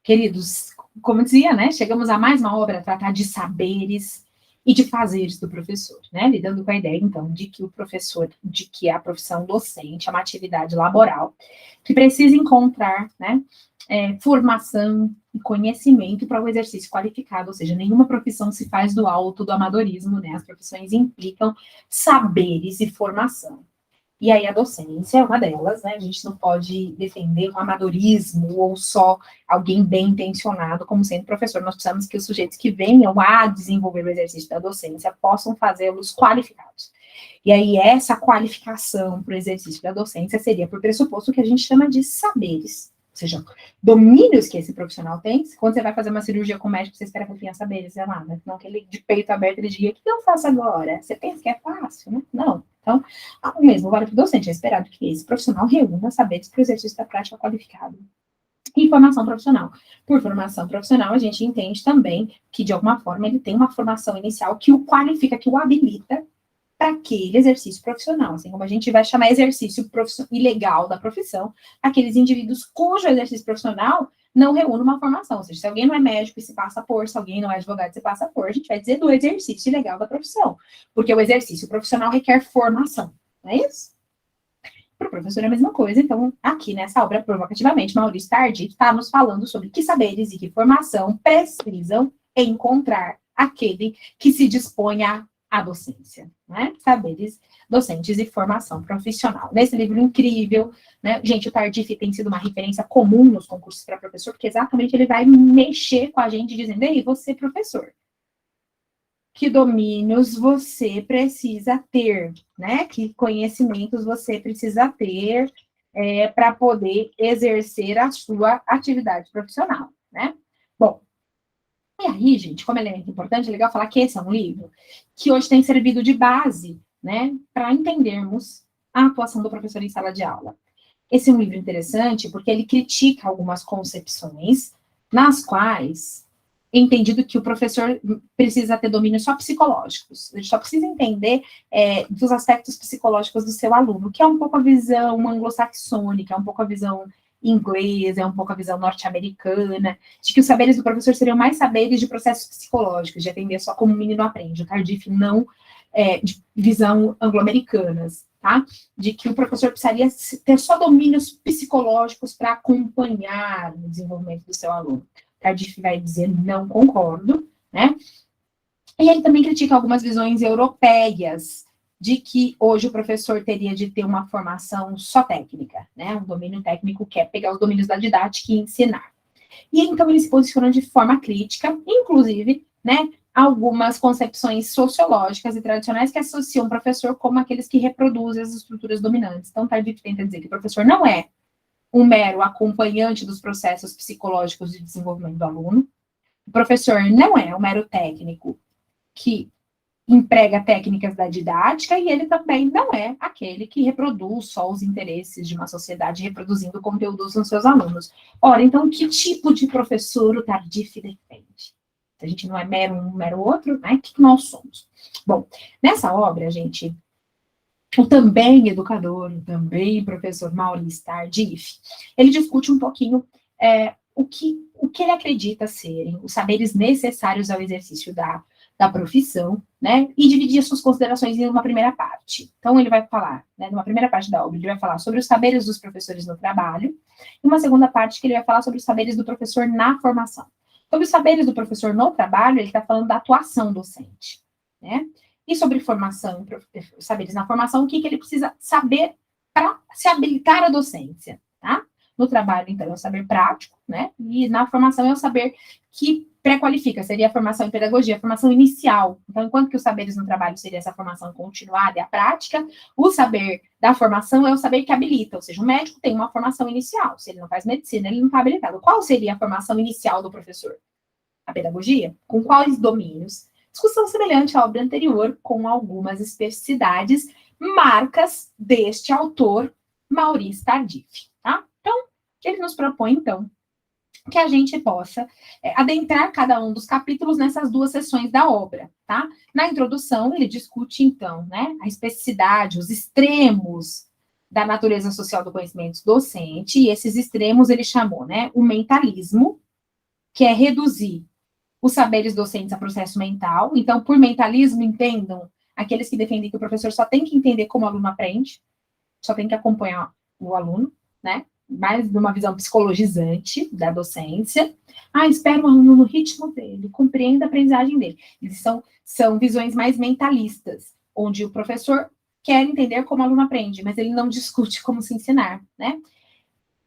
Queridos, como eu dizia, né, chegamos a mais uma obra a tratar de saberes e de fazeres do professor, né, lidando com a ideia, então, de que a profissão docente é uma atividade laboral que precisa encontrar, né, formação e conhecimento para o exercício qualificado, ou seja, nenhuma profissão se faz do alto do amadorismo, né, as profissões implicam saberes e formação. E aí a docência é uma delas, né? A gente não pode defender o amadorismo ou só alguém bem intencionado como sendo professor. Nós precisamos que os sujeitos que venham a desenvolver o exercício da docência possam fazê-los qualificados. E aí essa qualificação para o exercício da docência seria por pressuposto que a gente chama de saberes. Ou seja, domínios que esse profissional tem. Quando você vai fazer uma cirurgia com o médico, você espera que ele tenha saberes, é lá, né? Não que ele de peito aberto ele diga, o que eu faço agora? Você pensa que é fácil, né? Não. Então, o mesmo vale para o docente. É esperado que esse profissional reúna saberes para o exercício da prática qualificada. E formação profissional. Por formação profissional, a gente entende também que, de alguma forma, ele tem uma formação inicial que o qualifica, que o habilita para aquele exercício profissional, assim como a gente vai chamar exercício ilegal da profissão, aqueles indivíduos cujo exercício profissional não reúne uma formação, ou seja, se alguém não é médico e se passa por, se alguém não é advogado e se passa por, a gente vai dizer do exercício ilegal da profissão, porque o exercício profissional requer formação, não é isso? Para o professor é a mesma coisa, então, aqui nessa obra, provocativamente, Maurício Tardy está nos falando sobre que saberes e que formação precisam encontrar aquele que se dispõe à docência, né? Saberes docentes e formação profissional. Nesse livro incrível, né? Gente, o Tardif tem sido uma referência comum nos concursos para professor, porque exatamente ele vai mexer com a gente dizendo, ei, você professor, que domínios você precisa ter, né? Que conhecimentos você precisa ter para poder exercer a sua atividade profissional, né? Bom, e aí, gente, como ele é muito importante, é legal falar que esse é um livro que hoje tem servido de base, né, para entendermos a atuação do professor em sala de aula. Esse é um livro interessante porque ele critica algumas concepções nas quais é entendido que o professor precisa ter domínios só psicológicos, ele só precisa entender dos aspectos psicológicos do seu aluno, que é um pouco a visão anglo-saxônica, é um pouco a visão inglesa, é um pouco a visão norte-americana, de que os saberes do professor seriam mais saberes de processos psicológicos, de aprender só como o menino aprende, o Tardif não de visão anglo-americanas, tá? De que o professor precisaria ter só domínios psicológicos para acompanhar o desenvolvimento do seu aluno. Tardif vai dizer, não concordo, né? E ele também critica algumas visões europeias de que hoje o professor teria de ter uma formação só técnica, né? Um domínio técnico que é pegar os domínios da didática e ensinar. E então ele se posiciona de forma crítica, inclusive, né, algumas concepções sociológicas e tradicionais que associam o professor como aqueles que reproduzem as estruturas dominantes. Então, Tardif tenta dizer que o professor não é um mero acompanhante dos processos psicológicos de desenvolvimento do aluno. O professor não é um mero técnico que emprega técnicas da didática e ele também não é aquele que reproduz só os interesses de uma sociedade reproduzindo conteúdos nos seus alunos. Ora, então, que tipo de professor o Tardif defende? Se a gente não é um mero outro, né? O que nós somos? Bom, nessa obra, gente, o também educador, o também professor Maurício Tardif, ele discute um pouquinho o que ele acredita serem os saberes necessários ao exercício da profissão, né, e dividir as suas considerações em uma primeira parte. Então, ele vai falar, né, numa primeira parte da obra, ele vai falar sobre os saberes dos professores no trabalho, e uma segunda parte que ele vai falar sobre os saberes do professor na formação. Sobre os saberes do professor no trabalho, ele está falando da atuação docente, né, e sobre formação, saberes na formação, o que ele precisa saber para se habilitar à docência, tá? No trabalho, então, é o saber prático, né? E na formação é o saber que pré-qualifica, seria a formação em pedagogia, a formação inicial. Então, enquanto que os saberes no trabalho seria essa formação continuada e a prática, o saber da formação é o saber que habilita, ou seja, o médico tem uma formação inicial, se ele não faz medicina, ele não está habilitado. Qual seria a formação inicial do professor? A pedagogia? Com quais domínios? Discussão semelhante à obra anterior, com algumas especificidades, marcas deste autor, Maurício Tardif, tá? Então, ele nos propõe, então, que a gente possa adentrar cada um dos capítulos nessas duas sessões da obra, tá? Na introdução, ele discute, então, né, a especificidade, os extremos da natureza social do conhecimento docente, e esses extremos ele chamou, né, o mentalismo, que é reduzir os saberes docentes a processo mental. Então, por mentalismo, entendam aqueles que defendem que o professor só tem que entender como o aluno aprende, só tem que acompanhar o aluno, né? Mais de uma visão psicologizante da docência. Espera o aluno no ritmo dele, compreenda a aprendizagem dele. Eles são visões mais mentalistas, onde o professor quer entender como o aluno aprende, mas ele não discute como se ensinar, né?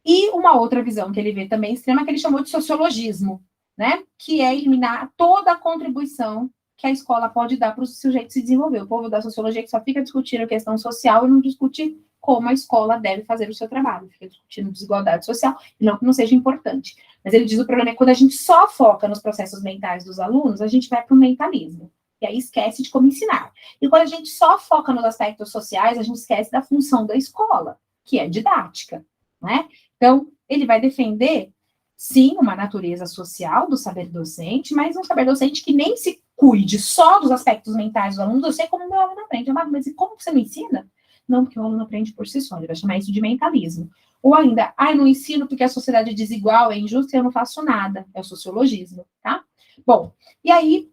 E uma outra visão que ele vê também extrema, que ele chamou de sociologismo, né? Que é eliminar toda a contribuição que a escola pode dar para o sujeito se desenvolver. O povo da sociologia que só fica discutindo a questão social e não discute como a escola deve fazer o seu trabalho. Fica discutindo desigualdade social, e não que não seja importante. Mas ele diz o problema é que quando a gente só foca nos processos mentais dos alunos, a gente vai para o mentalismo. E aí esquece de como ensinar. E quando a gente só foca nos aspectos sociais, a gente esquece da função da escola, que é didática, né? Então, ele vai defender, sim, uma natureza social do saber docente, mas um saber docente que nem se cuide só dos aspectos mentais do aluno. Eu sei como o meu aluno aprende, mas e como você me ensina? Não, porque o aluno aprende por si só, ele vai chamar isso de mentalismo. Ou ainda, não ensino porque a sociedade é desigual, é injusta e eu não faço nada. É o sociologismo, tá? Bom, e aí,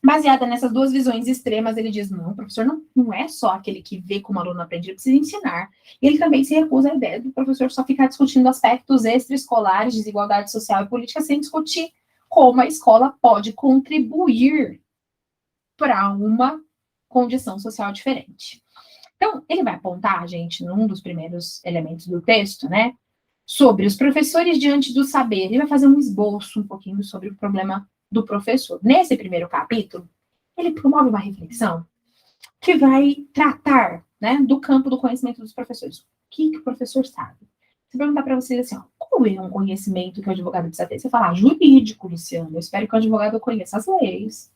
baseada nessas duas visões extremas, ele diz, não, o professor não é só aquele que vê como o aluno aprende, ele precisa ensinar. E ele também se recusa à ideia do professor só ficar discutindo aspectos extraescolares, desigualdade social e política, sem discutir como a escola pode contribuir para uma condição social diferente. Então, ele vai apontar, gente, num dos primeiros elementos do texto, né, sobre os professores diante do saber. Ele vai fazer um esboço um pouquinho sobre o problema do professor. Nesse primeiro capítulo, ele promove uma reflexão que vai tratar, né, do campo do conhecimento dos professores. O que o professor sabe? Se perguntar para vocês assim, qual é um conhecimento que o advogado precisa ter? Você fala, jurídico, Luciano. Eu espero que o advogado conheça as leis,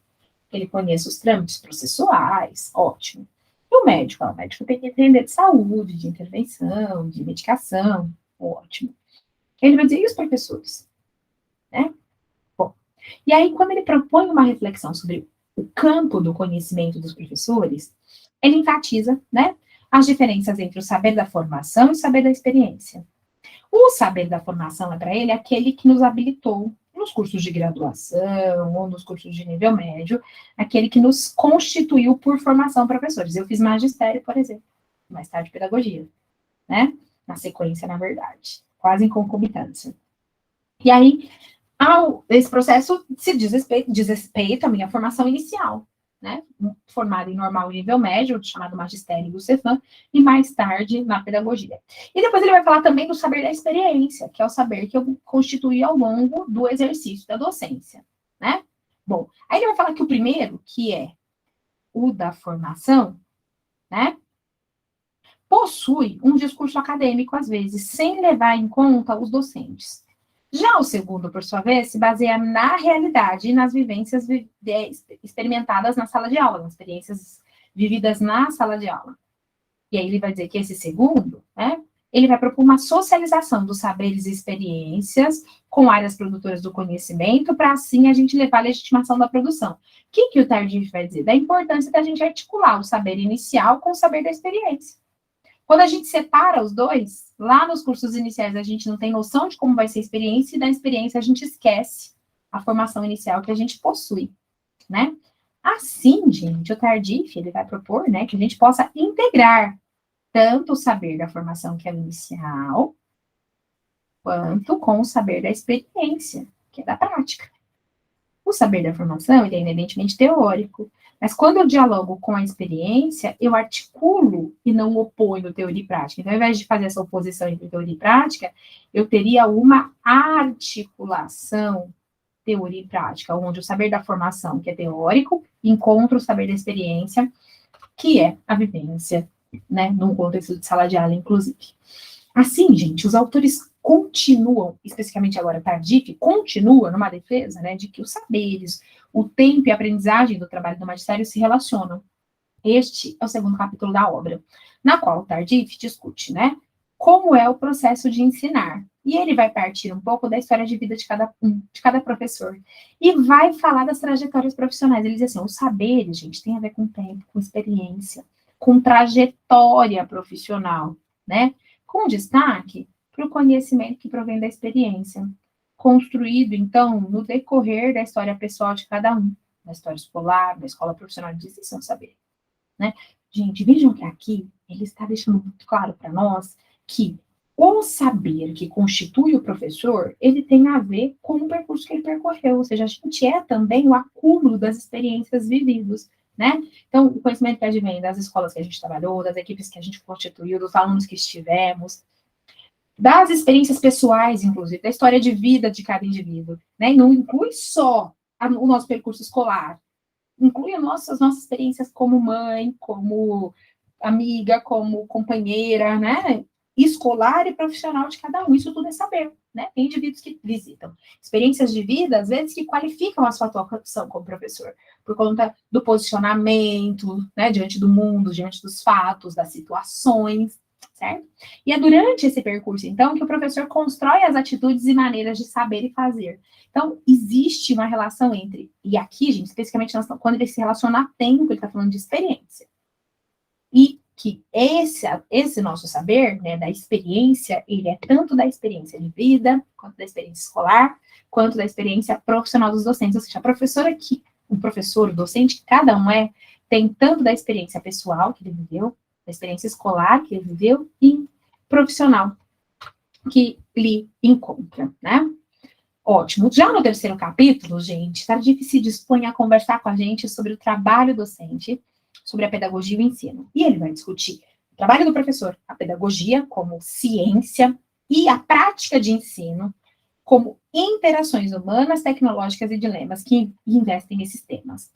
que ele conheça os trâmites processuais. Ótimo. E o médico? O médico tem que entender de saúde, de intervenção, de medicação. Ótimo. Ele vai dizer, e os professores? Né? Bom, e aí, quando ele propõe uma reflexão sobre o campo do conhecimento dos professores, ele enfatiza, né, as diferenças entre o saber da formação e o saber da experiência. O saber da formação, para ele, é aquele que nos habilitou nos cursos de graduação ou nos cursos de nível médio, aquele que nos constituiu por formação professores. Eu fiz magistério, por exemplo, mais tarde pedagogia, né? Na sequência, na verdade, quase em concomitância. E aí, esse processo se diz respeito à minha formação inicial, né? Formada em normal e nível médio, chamado magistério do Cefam, e mais tarde na pedagogia. E depois ele vai falar também do saber da experiência, que é o saber que eu constituí ao longo do exercício da docência, né? Bom, aí ele vai falar que o primeiro, que é o da formação, né? Possui um discurso acadêmico, às vezes, sem levar em conta os docentes. Já o segundo, por sua vez, se baseia na realidade e nas vivências experimentadas na sala de aula, nas experiências vividas na sala de aula. E aí ele vai dizer que esse segundo, né, ele vai propor uma socialização dos saberes e experiências com áreas produtoras do conhecimento, para assim a gente levar a legitimação da produção. O que o Tardif vai dizer? Da importância da gente articular o saber inicial com o saber da experiência. Quando a gente separa os dois, lá nos cursos iniciais a gente não tem noção de como vai ser a experiência, e da experiência a gente esquece a formação inicial que a gente possui, né? Assim, gente, o Tardif, ele vai propor, né, que a gente possa integrar tanto o saber da formação, que é o inicial, quanto com o saber da experiência, que é da prática. O saber da formação, ele é inerentemente teórico, mas quando eu dialogo com a experiência, eu articulo e não oponho teoria e prática. Então, ao invés de fazer essa oposição entre teoria e prática, eu teria uma articulação teoria e prática, onde o saber da formação, que é teórico, encontra o saber da experiência, que é a vivência, né, num contexto de sala de aula, inclusive. Assim, gente, os autores continuam, especificamente agora Tardif, continua numa defesa, né, de que os saberes, o tempo e a aprendizagem do trabalho do magistério se relacionam. Este é o segundo capítulo da obra, na qual Tardif discute, né, como é o processo de ensinar. E ele vai partir um pouco da história de vida de cada professor. E vai falar das trajetórias profissionais. Ele diz assim, os saberes, gente, tem a ver com tempo, com experiência, com trajetória profissional, né? Com destaque para o conhecimento que provém da experiência, construído, então, no decorrer da história pessoal de cada um, na história escolar, na escola profissional de aquisição de saber, né? Gente, vejam que aqui ele está deixando muito claro para nós que o saber que constitui o professor, ele tem a ver com o percurso que ele percorreu, ou seja, a gente é também o acúmulo das experiências vividas, né? Então, o conhecimento que advém das escolas que a gente trabalhou, das equipes que a gente constituiu, dos alunos que estivemos, das experiências pessoais, inclusive, da história de vida de cada indivíduo, né? E não inclui só o nosso percurso escolar, inclui as nossas experiências como mãe, como amiga, como companheira, né? Escolar e profissional de cada um. Isso tudo é saber, né? Tem indivíduos que visitam experiências de vida, às vezes, que qualificam a sua atuação como professor, por conta do posicionamento, né? Diante do mundo, diante dos fatos, das situações, certo? E é durante esse percurso, então, que o professor constrói as atitudes e maneiras de saber e fazer. Então, existe uma relação entre, e aqui, gente, especificamente quando ele se relaciona a tempo, ele está falando de experiência. E que esse nosso saber, né, da experiência, ele é tanto da experiência de vida, quanto da experiência escolar, quanto da experiência profissional dos docentes. Ou seja, a professora que, o professor, o docente, que cada um tem tanto da experiência pessoal que ele viveu, da experiência escolar que ele viveu, e profissional que ele encontra, né? Ótimo. Já no terceiro capítulo, gente, Tardif se dispõe a conversar com a gente sobre o trabalho docente, sobre a pedagogia e o ensino. E ele vai discutir o trabalho do professor, a pedagogia como ciência e a prática de ensino como interações humanas, tecnológicas e dilemas que investem nesses temas.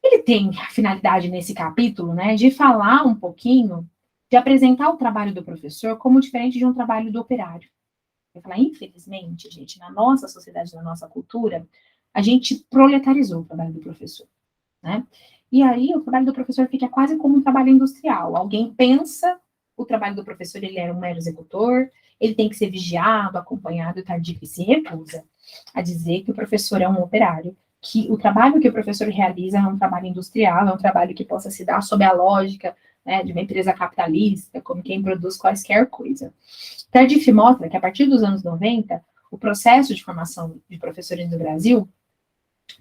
Ele tem a finalidade nesse capítulo, né, de falar um pouquinho, de apresentar o trabalho do professor como diferente de um trabalho do operário. Eu falar, infelizmente, gente, na nossa sociedade, na nossa cultura, a gente proletarizou o trabalho do professor, né? E aí o trabalho do professor fica quase como um trabalho industrial. Alguém pensa, o trabalho do professor, ele era um mero executor, ele tem que ser vigiado, acompanhado, e Tardif se recusa a dizer que o professor é um operário, que o trabalho que o professor realiza é um trabalho industrial, é um trabalho que possa se dar sob a lógica, né, de uma empresa capitalista, como quem produz quaisquer coisa. Tardif mostra que, a partir dos anos 90, o processo de formação de professores no Brasil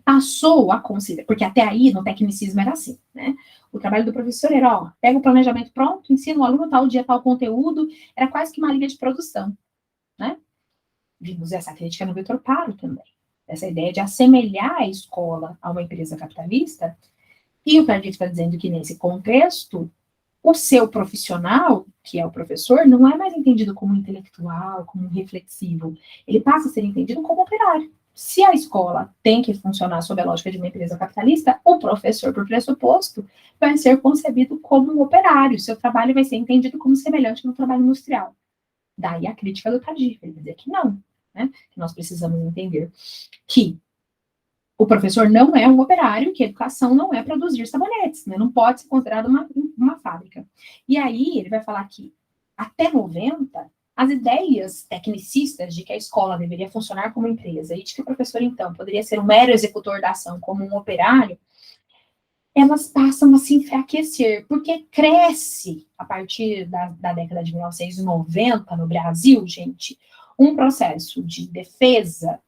passou a considerar, porque até aí, no tecnicismo, era assim, né? O trabalho do professor era, ó, pega o planejamento pronto, ensina o aluno tal dia, tal conteúdo, era quase que uma linha de produção, né? Vimos essa crítica no Vitor Paro também, essa ideia de assemelhar a escola a uma empresa capitalista, e o Tardif está dizendo que, nesse contexto, o seu profissional, que é o professor, não é mais entendido como intelectual, como reflexivo. Ele passa a ser entendido como operário. Se a escola tem que funcionar sob a lógica de uma empresa capitalista, o professor, por pressuposto, vai ser concebido como um operário. Seu trabalho vai ser entendido como semelhante no trabalho industrial. Daí a crítica do Tardif, ele vai dizer que não, né? Que nós precisamos entender que o professor não é um operário, que a educação não é produzir sabonetes, né? Não pode ser considerado uma fábrica. E aí ele vai falar que, até 90, as ideias tecnicistas de que a escola deveria funcionar como empresa e de que o professor, então, poderia ser um mero executor da ação como um operário, elas passam a se enfraquecer, porque cresce, a partir da década de 1990, no Brasil, gente, um processo de defesa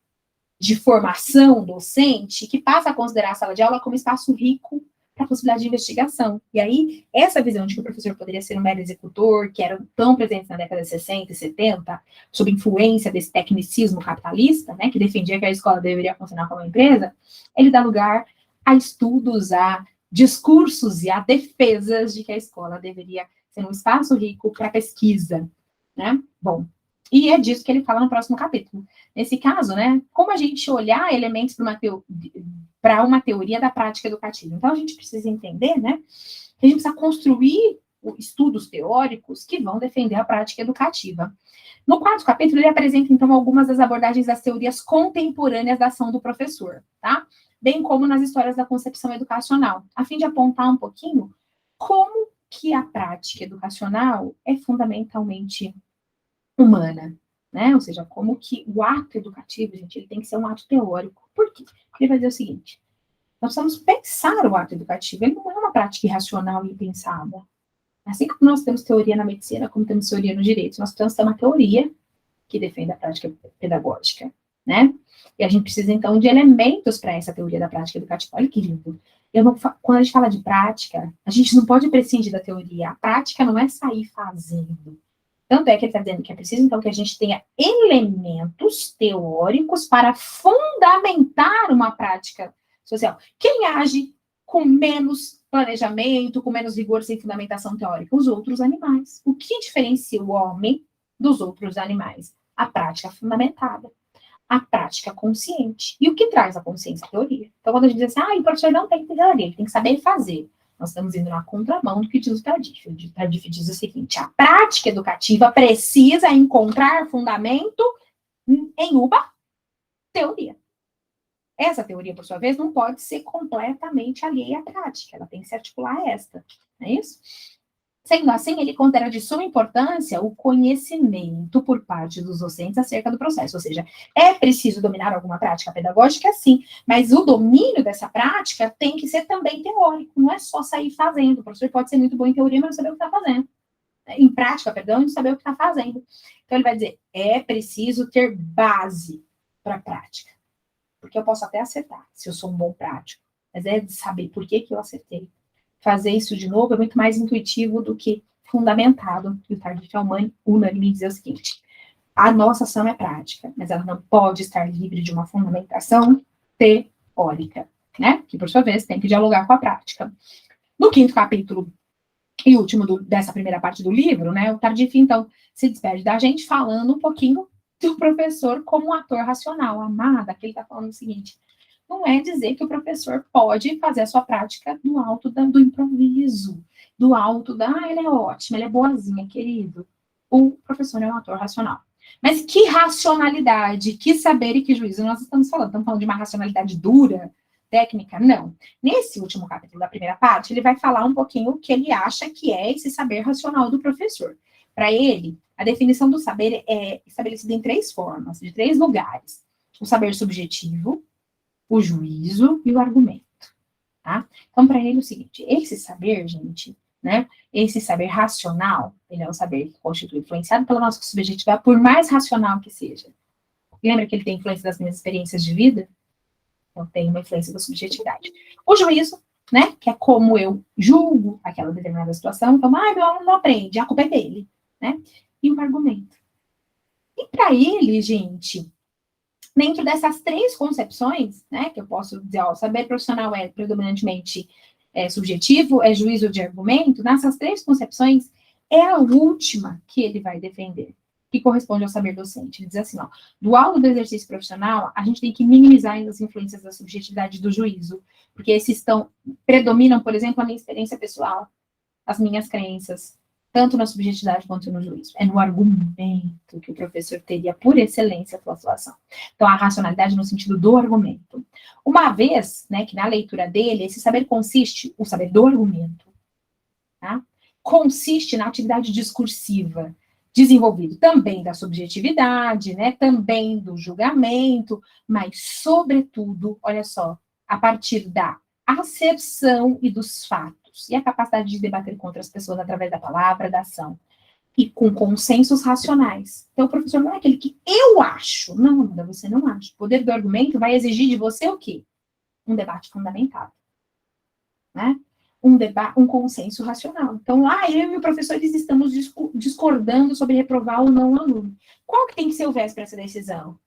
de formação docente que passa a considerar a sala de aula como espaço rico para a possibilidade de investigação. E aí, essa visão de que o professor poderia ser um mero executor, que eram tão presentes na década de 60 e 70, sob influência desse tecnicismo capitalista, né, que defendia que a escola deveria funcionar como uma empresa, ele dá lugar a estudos, a discursos e a defesas de que a escola deveria ser um espaço rico para pesquisa, né? Bom, e é disso que ele fala no próximo capítulo. Nesse caso, né, como a gente olhar elementos para uma teoria da prática educativa? Então, a gente precisa entender, né, que a gente precisa construir estudos teóricos que vão defender a prática educativa. No quarto capítulo, ele apresenta, então, algumas das abordagens das teorias contemporâneas da ação do professor, tá? Bem como nas histórias da concepção educacional, a fim de apontar um pouquinho como que a prática educacional é fundamentalmente humana, né? Ou seja, como que o ato educativo, gente, ele tem que ser um ato teórico. Por quê? Porque ele vai dizer o seguinte: nós precisamos pensar o ato educativo, ele não é uma prática irracional e impensada. Assim como nós temos teoria na medicina, como temos teoria no direito, nós precisamos ter uma teoria que defenda a prática pedagógica, né? E a gente precisa, então, de elementos para essa teoria da prática educativa. Olha que lindo. Quando a gente fala de prática, a gente não pode prescindir da teoria. A prática não é sair fazendo. Tanto é que ele está dizendo que é preciso, então, que a gente tenha elementos teóricos para fundamentar uma prática social. Quem age com menos planejamento, com menos rigor, sem fundamentação teórica? Os outros animais. O que diferencia o homem dos outros animais? A prática fundamentada, a prática consciente. E o que traz a consciência? A teoria. Então, quando a gente diz assim, o professor não tem teoria, ele tem que saber fazer. Nós estamos indo na contramão do que diz o Tardif. O Tardif diz o seguinte: a prática educativa precisa encontrar fundamento em uma teoria. Essa teoria, por sua vez, não pode ser completamente alheia à prática, ela tem que se articular a esta, não é isso? Sendo assim, ele considera de suma importância o conhecimento por parte dos docentes acerca do processo, ou seja, é preciso dominar alguma prática pedagógica, sim, mas o domínio dessa prática tem que ser também teórico, não é só sair fazendo. O professor pode ser muito bom em teoria, mas não saber o que está fazendo. Em prática, perdão, e não saber o que está fazendo. Então, ele vai dizer, é preciso ter base para a prática. Porque eu posso até acertar, se eu sou um bom prático, mas é de saber por que eu acertei. Fazer isso de novo é muito mais intuitivo do que fundamentado. E o Tardif é unânime em dizer o seguinte: a nossa ação é prática, mas ela não pode estar livre de uma fundamentação teórica, né? Que, por sua vez, tem que dialogar com a prática. No 5º capítulo e último dessa primeira parte do livro, né, o Tardif, então, se despede da gente falando um pouquinho do professor como um ator racional. Amada, que ele está falando o seguinte: não é dizer que o professor pode fazer a sua prática no alto do improviso, do alto ele é ótimo, ele é boazinha, querido. O professor é um ator racional. Mas que racionalidade, que saber e que juízo nós estamos falando? Estamos falando de uma racionalidade dura, técnica? Não. Nesse último capítulo da primeira parte, ele vai falar um pouquinho o que ele acha que é esse saber racional do professor. Para ele, a definição do saber é estabelecida em 3 formas, de 3 lugares. O saber subjetivo, o juízo e o argumento, tá? Então, para ele é o seguinte: esse saber, gente, né, esse saber racional, ele é um saber que constitui influenciado pela nossa subjetividade, por mais racional que seja. Lembra que ele tem influência das minhas experiências de vida? Então, tem uma influência da subjetividade. O juízo, né, que é como eu julgo aquela determinada situação. Então, meu aluno não aprende, a culpa é dele, né? E o argumento. E para ele, gente, dentro dessas 3 concepções, né, que eu posso dizer, o saber profissional é predominantemente subjetivo, é juízo de argumento, nessas 3 concepções, é a última que ele vai defender, que corresponde ao saber docente. Ele diz assim, do alto do exercício profissional, a gente tem que minimizar as influências da subjetividade e do juízo, porque esses predominam, por exemplo, a minha experiência pessoal, as minhas crenças, tanto na subjetividade quanto no juízo. É no argumento que o professor teria, por excelência, a flutuação. Então, a racionalidade no sentido do argumento. Uma vez, né, que na leitura dele, esse saber consiste, o saber do argumento, tá? Consiste na atividade discursiva, desenvolvido também da subjetividade, né, também do julgamento, mas, sobretudo, olha só, a partir da asserção e dos fatos, e a capacidade de debater com outras pessoas através da palavra, da ação, e com consensos racionais. Então, o professor não é aquele que eu acho. Não, você não acha. O poder do argumento vai exigir de você o quê? Um debate fundamentado, né? Um consenso racional. Então, eu e o professor estamos discordando sobre reprovar ou não o aluno. Qual que tem que ser o viés para essa decisão?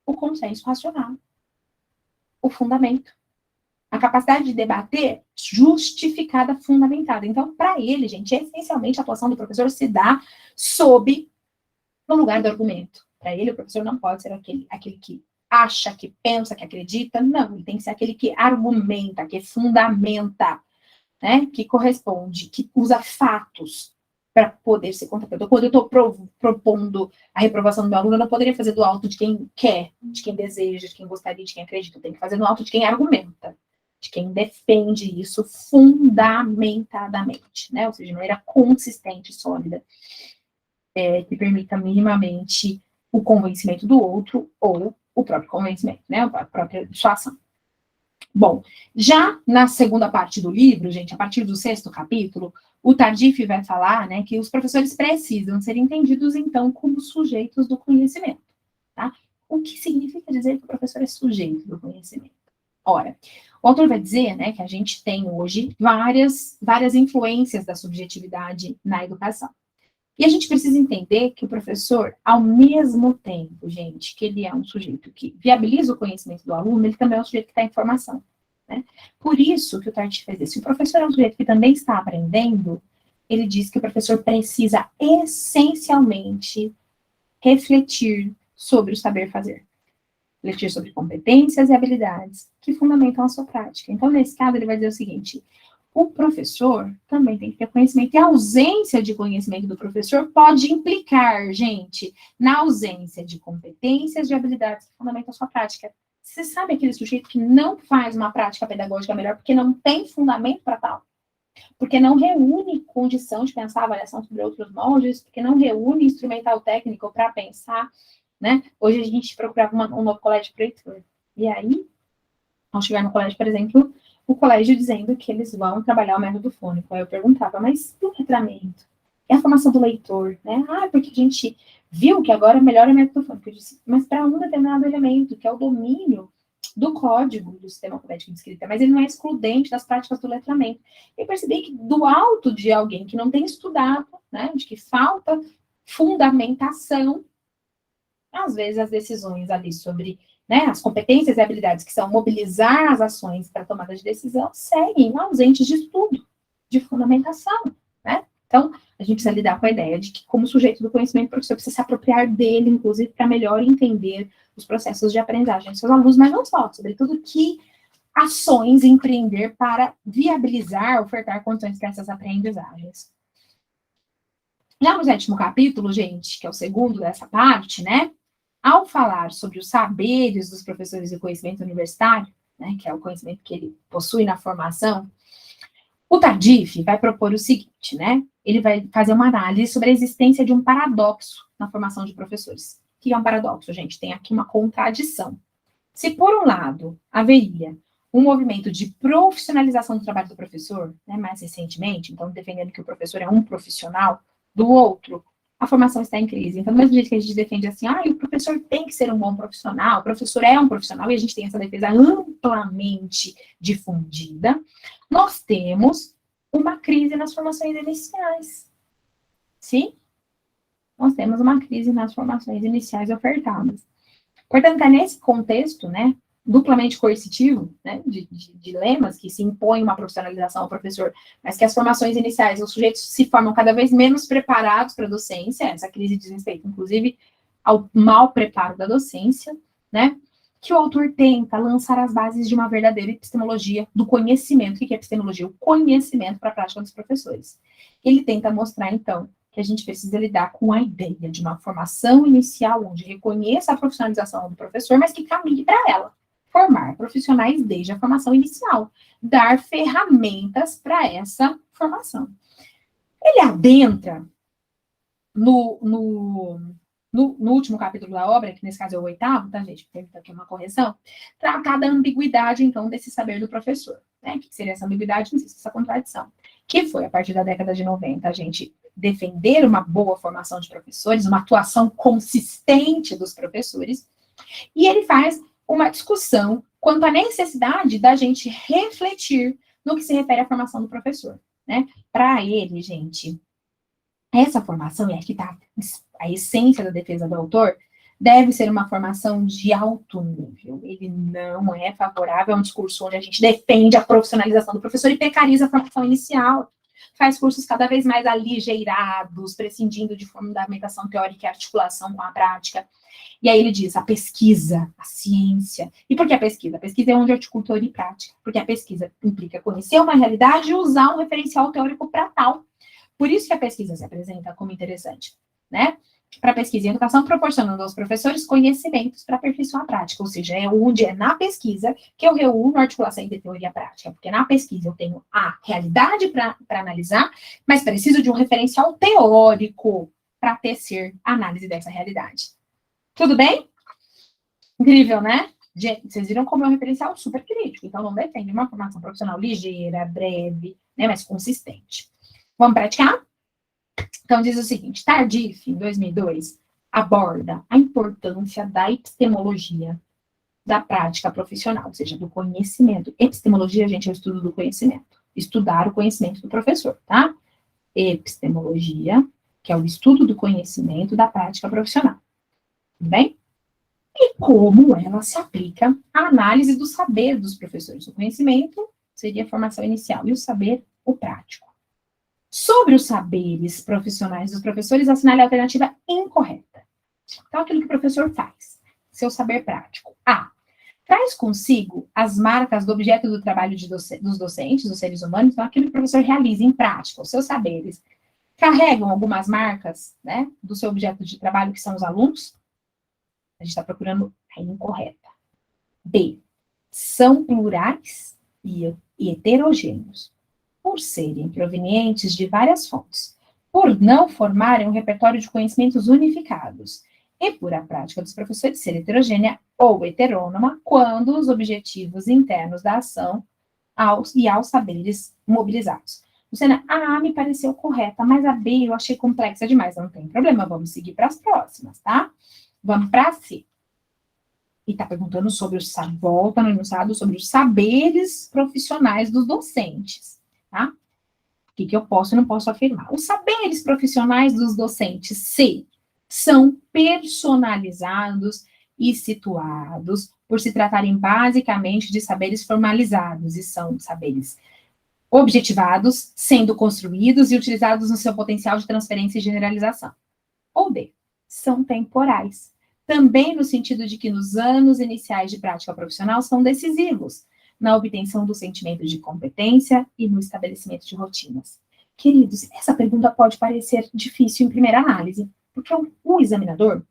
O consenso racional. O fundamento. A capacidade de debater justificada, fundamentada. Então, para ele, gente, essencialmente a atuação do professor se dá no lugar do argumento. Para ele, o professor não pode ser aquele que acha, que pensa, que acredita. Não, ele tem que ser aquele que argumenta, que fundamenta, né? Que corresponde, que usa fatos para poder ser contratado. Quando eu estou propondo a reprovação do meu aluno, eu não poderia fazer do alto de quem quer, de quem deseja, de quem gostaria, de quem acredita. Eu tenho que fazer do alto de quem argumenta, de quem defende isso fundamentadamente, né? Ou seja, de maneira consistente e sólida, que permita minimamente o convencimento do outro ou o próprio convencimento, né? A própria dissuasão. Bom, já na segunda parte do livro, gente, a partir do 6º capítulo, o Tardif vai falar, né, que os professores precisam ser entendidos, então, como sujeitos do conhecimento, tá? O que significa dizer que o professor é sujeito do conhecimento? Ora, o autor vai dizer, né, que a gente tem hoje várias influências da subjetividade na educação. E a gente precisa entender que o professor, ao mesmo tempo, gente, que ele é um sujeito que viabiliza o conhecimento do aluno, ele também é um sujeito que está em formação, né? Por isso que o Tardif faz isso. Se o professor é um sujeito que também está aprendendo, ele diz que o professor precisa essencialmente refletir sobre o saber fazer. Refletir sobre competências e habilidades que fundamentam a sua prática. Então, nesse caso, ele vai dizer o seguinte: o professor também tem que ter conhecimento, e a ausência de conhecimento do professor pode implicar, gente, na ausência de competências e habilidades que fundamentam a sua prática. Você sabe aquele sujeito que não faz uma prática pedagógica melhor porque não tem fundamento para tal? Porque não reúne condição de pensar a avaliação sobre outros moldes, porque não reúne instrumental técnico para pensar, né? Hoje a gente procurava um novo colégio para leitor. E aí, ao chegar no colégio, por exemplo, o colégio dizendo que eles vão trabalhar o método fônico. Aí eu perguntava, mas e o letramento? E a formação do leitor, né? Ah, porque a gente viu que agora melhora o método fônico. Eu disse, mas para um determinado elemento, que é o domínio do código do sistema alfabético de escrita, mas ele não é excludente das práticas do letramento. Eu percebi que do alto de alguém que não tem estudado, né, de que falta fundamentação, às vezes as decisões ali sobre, né, as competências e habilidades que são mobilizar as ações para tomada de decisão seguem ausentes de estudo, de fundamentação, né? Então, a gente precisa lidar com a ideia de que, como sujeito do conhecimento, o professor precisa se apropriar dele, inclusive, para melhor entender os processos de aprendizagem dos seus alunos, mas não só, sobretudo, que ações empreender para viabilizar, ofertar condições para essas aprendizagens. Já no 7º capítulo, gente, que é o segundo dessa parte, né, ao falar sobre os saberes dos professores e conhecimento universitário, né, que é o conhecimento que ele possui na formação, o Tardif vai propor o seguinte, né, ele vai fazer uma análise sobre a existência de um paradoxo na formação de professores. O que é um paradoxo, gente? Tem aqui uma contradição. Se, por um lado, haveria um movimento de profissionalização do trabalho do professor, né, mais recentemente, então defendendo que o professor é um profissional, do outro, a formação está em crise. Então, do mesmo jeito que a gente defende assim, o professor tem que ser um bom profissional, o professor é um profissional, e a gente tem essa defesa amplamente difundida, nós temos uma crise nas formações iniciais. Sim? Nós temos uma crise nas formações iniciais ofertadas. Portanto, é nesse contexto, né, duplamente coercitivo, né, de dilemas que se impõe uma profissionalização ao professor, mas que as formações iniciais, os sujeitos se formam cada vez menos preparados para a docência, essa crise diz respeito, inclusive, ao mau preparo da docência, né, que o autor tenta lançar as bases de uma verdadeira epistemologia do conhecimento. O que é epistemologia? O conhecimento para a prática dos professores. Ele tenta mostrar, então, que a gente precisa lidar com a ideia de uma formação inicial, onde reconheça a profissionalização do professor, mas que caminhe para ela. Formar profissionais desde a formação inicial. Dar ferramentas para essa formação. Ele adentra no último capítulo da obra, que nesse caso é o 8º, tá, gente? Tem aqui uma correção. Tratar da ambiguidade, então, desse saber do professor. Né? O que seria essa ambiguidade? Não sei se essa contradição. Que foi, a partir da década de 90, a gente defender uma boa formação de professores, uma atuação consistente dos professores, e ele faz uma discussão quanto à necessidade da gente refletir no que se refere à formação do professor, né? Para ele, gente, essa formação, e aqui está a essência da defesa do autor, deve ser uma formação de alto nível. Ele não é favorável a um discurso onde a gente defende a profissionalização do professor e precariza a formação inicial. Faz cursos cada vez mais aligeirados, prescindindo de fundamentação teórica e articulação com a prática. E aí ele diz, a pesquisa, a ciência. E por que a pesquisa? A pesquisa é onde articula teoria e prática. Porque a pesquisa implica conhecer uma realidade e usar um referencial teórico para tal. Por isso que a pesquisa se apresenta como interessante, né? Para pesquisa e educação, proporcionando aos professores conhecimentos para aperfeiçoar a prática, ou seja, é na pesquisa que eu reúno a articulação entre teoria e prática, porque na pesquisa eu tenho a realidade para analisar, mas preciso de um referencial teórico para tecer a análise dessa realidade. Tudo bem? Incrível, né? Vocês viram como é um referencial super crítico, então não depende de uma formação profissional ligeira, breve, né, mas consistente. Vamos praticar? Então, diz o seguinte, Tardif, em 2002, aborda a importância da epistemologia da prática profissional, ou seja, do conhecimento. Epistemologia, gente, é o estudo do conhecimento. Estudar o conhecimento do professor, tá? Epistemologia, que é o estudo do conhecimento da prática profissional. Tudo bem? E como ela se aplica à análise do saber dos professores. O conhecimento seria a formação inicial e o saber, o prático. Sobre os saberes profissionais dos professores, assinale a alternativa incorreta. Então, aquilo que o professor faz, seu saber prático. A. Traz consigo as marcas do objeto do trabalho dos docentes, dos seres humanos, então aquilo que o professor realiza em prática, os seus saberes, carregam algumas marcas, né, do seu objeto de trabalho, que são os alunos. A gente está procurando a incorreta. B. São plurais e heterogêneos, por serem provenientes de várias fontes, por não formarem um repertório de conhecimentos unificados, e por a prática dos professores ser heterogênea ou heterônoma, quando os objetivos internos da ação aos saberes mobilizados. Luciana, a A me pareceu correta, mas a B eu achei complexa demais. Não tem problema, vamos seguir para as próximas, tá? Vamos para a C. E está perguntando sobre volta no enunciado, sobre os saberes profissionais dos docentes, tá? O que eu posso e não posso afirmar? Os saberes profissionais dos docentes, C, são personalizados e situados por se tratarem basicamente de saberes formalizados, e são saberes objetivados, sendo construídos e utilizados no seu potencial de transferência e generalização. Ou D, são temporais, também no sentido de que nos anos iniciais de prática profissional são decisivos na obtenção do sentimento de competência e no estabelecimento de rotinas. Queridos, essa pergunta pode parecer difícil em primeira análise, porque o examinador,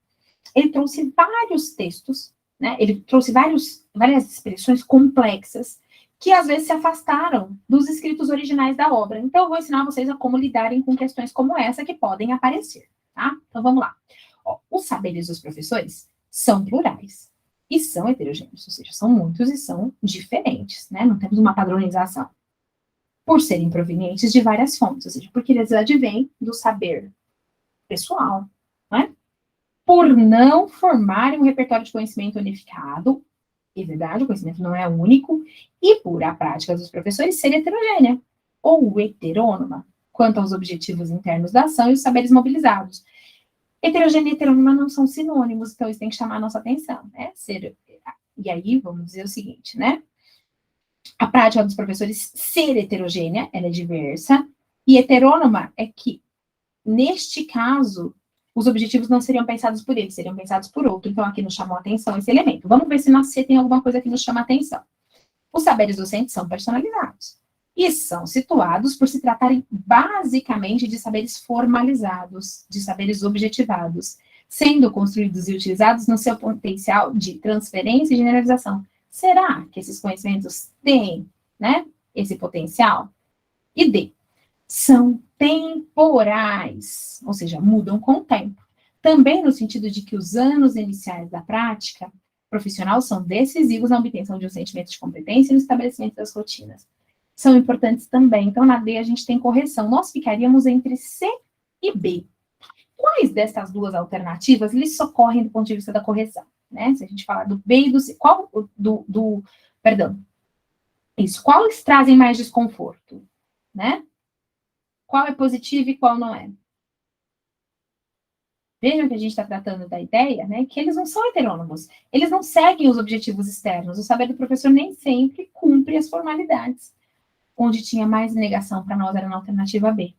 ele trouxe vários textos, né? Ele trouxe várias expressões complexas que às vezes se afastaram dos escritos originais da obra. Então, eu vou ensinar vocês a como lidarem com questões como essa que podem aparecer, tá? Então, vamos lá. Ó, os saberes dos professores são plurais e são heterogêneos, ou seja, são muitos e são diferentes, né? Não temos uma padronização. Por serem provenientes de várias fontes, ou seja, porque eles advêm do saber pessoal, né? Por não formarem um repertório de conhecimento unificado, é verdade, o conhecimento não é único, e por a prática dos professores ser heterogênea, ou heterônoma, quanto aos objetivos internos da ação e os saberes mobilizados. Heterogênea e heterônoma não são sinônimos, então isso tem que chamar a nossa atenção, né? E aí, vamos dizer o seguinte, né? A prática dos professores ser heterogênea, ela é diversa, e heterônoma é que, neste caso, os objetivos não seriam pensados por ele, seriam pensados por outro. Então, aqui nos chamou a atenção esse elemento. Vamos ver se na C tem alguma coisa que nos chama a atenção. Os saberes docentes são personalizados e são situados por se tratarem basicamente de saberes formalizados, de saberes objetivados, sendo construídos e utilizados no seu potencial de transferência e generalização. Será que esses conhecimentos têm, né, esse potencial? E D, são temporais, ou seja, mudam com o tempo. Também no sentido de que os anos iniciais da prática profissional são decisivos na obtenção de um sentimento de competência e no estabelecimento das rotinas. São importantes também. Então, na D, a gente tem correção. Nós ficaríamos entre C e B. Quais dessas duas alternativas lhes socorrem do ponto de vista da correção? Né? Se a gente falar do B e do C, quais trazem mais desconforto? Né? Qual é positivo e qual não é? Vejam que a gente está tratando da ideia, né, que eles não são heterônomos, eles não seguem os objetivos externos, o saber do professor nem sempre cumpre as formalidades. Onde tinha mais negação para nós era na alternativa B.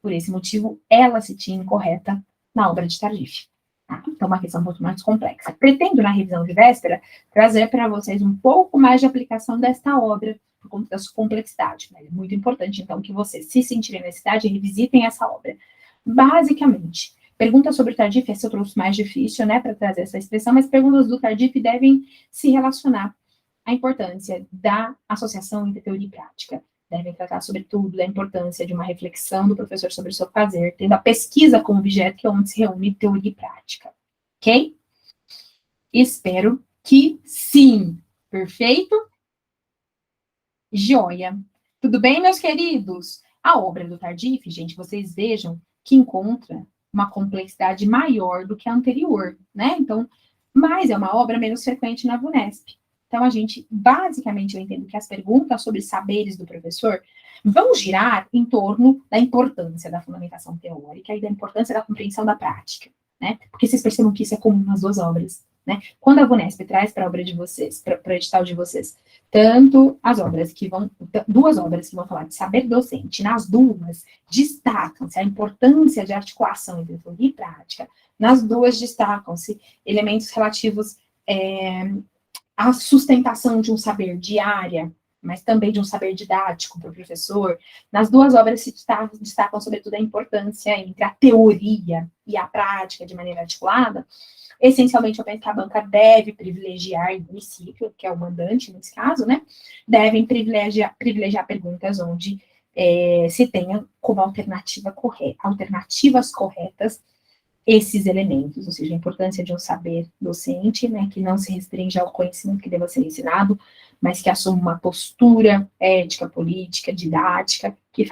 Por esse motivo, ela se tinha incorreta na obra de Tardif. Tá? Então, uma questão muito mais complexa. Pretendo, na revisão de véspera, trazer para vocês um pouco mais de aplicação desta obra, por conta da sua complexidade. Né? É muito importante, então, que vocês, se sentirem necessidade, revisitem essa obra. Basicamente, pergunta sobre o Tardif, essa eu trouxe mais difícil, né, para trazer essa expressão, mas perguntas do Tardif devem se relacionar à importância da associação entre teoria e prática. Devem tratar, sobretudo, da importância de uma reflexão do professor sobre o seu fazer, tendo a pesquisa como objeto, que é onde se reúne teoria e prática. Ok? Espero que sim. Perfeito? Joia. Tudo bem, meus queridos? A obra do Tardif, gente, vocês vejam que encontra uma complexidade maior do que a anterior, né? Então, mas é uma obra menos frequente na VUNESP. Então, basicamente, eu entendo que as perguntas sobre saberes do professor vão girar em torno da importância da fundamentação teórica e da importância da compreensão da prática, né? Porque vocês percebam que isso é comum nas duas obras, né? Quando a VUNESP traz para a obra de vocês, para o edital de vocês, tanto as obras que vão, duas obras que vão falar de saber docente, nas duas destacam-se a importância de articulação entre teoria e prática, nas duas destacam-se elementos relativos à sustentação de um saber diária, mas também de um saber didático para o professor. Nas duas obras se destacam, sobretudo, a importância entre a teoria e a prática de maneira articulada. Essencialmente, eu penso que a banca deve privilegiar, em princípio, que é o mandante nesse caso, né? Devem privilegiar perguntas onde se tenha como alternativas corretas esses elementos, ou seja, a importância de um saber docente, né, que não se restringe ao conhecimento que deva ser ensinado, mas que assuma uma postura ética, política, didática, que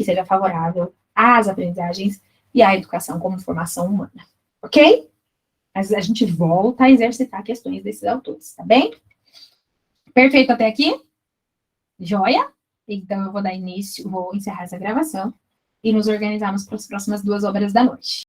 seja favorável às aprendizagens e à educação como formação humana. Ok? Mas a gente volta a exercitar questões desses autores, tá bem? Perfeito até aqui? Joia? Então, eu vou dar início, vou encerrar essa gravação e nos organizarmos para as próximas 2 obras da noite.